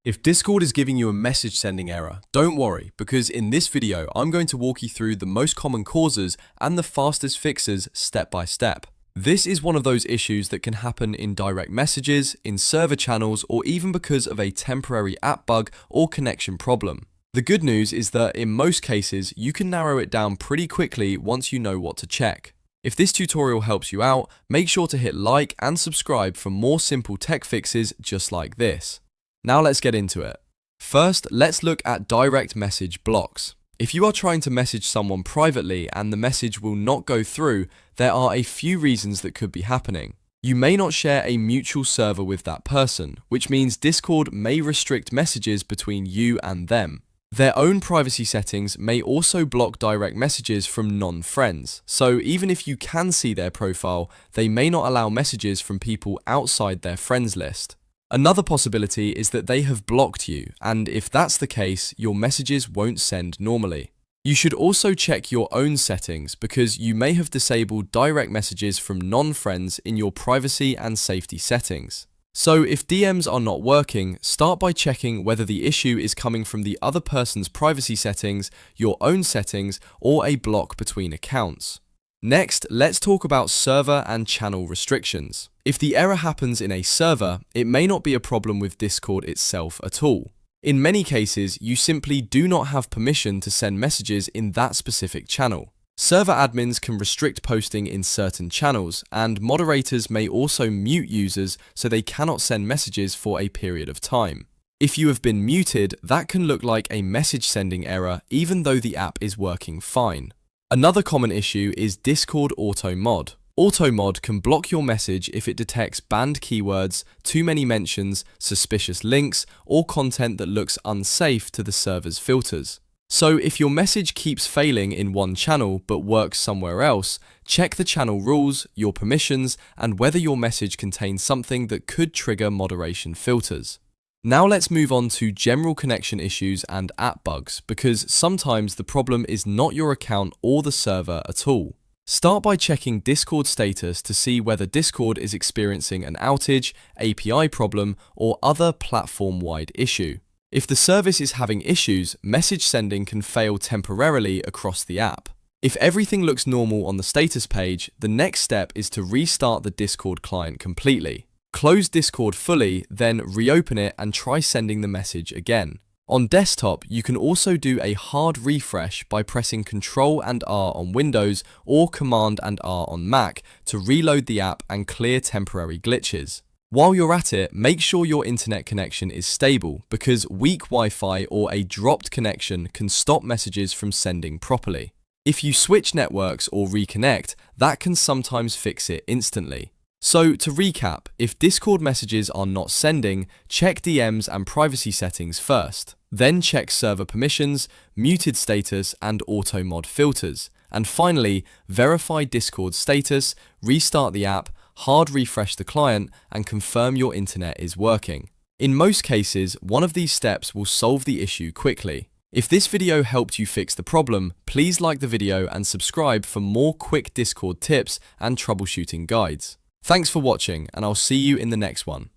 If Discord is giving you a message sending error, don't worry, because in this video, I'm going to walk you through the most common causes and the fastest fixes step by step. This is one of those issues that can happen in direct messages, in server channels, or even because of a temporary app bug or connection problem. The good news is that in most cases, you can narrow it down pretty quickly once you know what to check. If this tutorial helps you out, make sure to hit like and subscribe for more simple tech fixes just like this. Now let's get into it. First, let's look at direct message blocks. If you are trying to message someone privately and the message will not go through, there are a few reasons that could be happening. You may not share a mutual server with that person, which means Discord may restrict messages between you and them. Their own privacy settings may also block direct messages from non-friends, so even if you can see their profile, they may not allow messages from people outside their friends list. Another possibility is that they have blocked you, and if that's the case, your messages won't send normally. You should also check your own settings because you may have disabled direct messages from non-friends in your privacy and safety settings. So if DMs are not working, start by checking whether the issue is coming from the other person's privacy settings, your own settings, or a block between accounts. Next, let's talk about server and channel restrictions. If the error happens in a server, it may not be a problem with Discord itself at all. In many cases, you simply do not have permission to send messages in that specific channel. Server admins can restrict posting in certain channels, and moderators may also mute users so they cannot send messages for a period of time. If you have been muted, that can look like a message sending error even though the app is working fine. Another common issue is Discord AutoMod. AutoMod can block your message if it detects banned keywords, too many mentions, suspicious links, or content that looks unsafe to the server's filters. So if your message keeps failing in one channel but works somewhere else, check the channel rules, your permissions, and whether your message contains something that could trigger moderation filters. Now let's move on to general connection issues and app bugs, because sometimes the problem is not your account or the server at all. Start by checking Discord status to see whether Discord is experiencing an outage, API problem, or other platform-wide issue. If the service is having issues, message sending can fail temporarily across the app. If everything looks normal on the status page, the next step is to restart the Discord client completely. Close Discord fully, then reopen it and try sending the message again. On desktop, you can also do a hard refresh by pressing Ctrl and R on Windows or Command and R on Mac to reload the app and clear temporary glitches. While you're at it, make sure your internet connection is stable because weak Wi-Fi or a dropped connection can stop messages from sending properly. If you switch networks or reconnect, that can sometimes fix it instantly. So to recap, if Discord messages are not sending, check DMs and privacy settings first. Then check server permissions, muted status, and AutoMod filters. And finally, verify Discord status, restart the app, hard refresh the client, and confirm your internet is working. In most cases, one of these steps will solve the issue quickly. If this video helped you fix the problem, please like the video and subscribe for more quick Discord tips and troubleshooting guides. Thanks for watching, and I'll see you in the next one.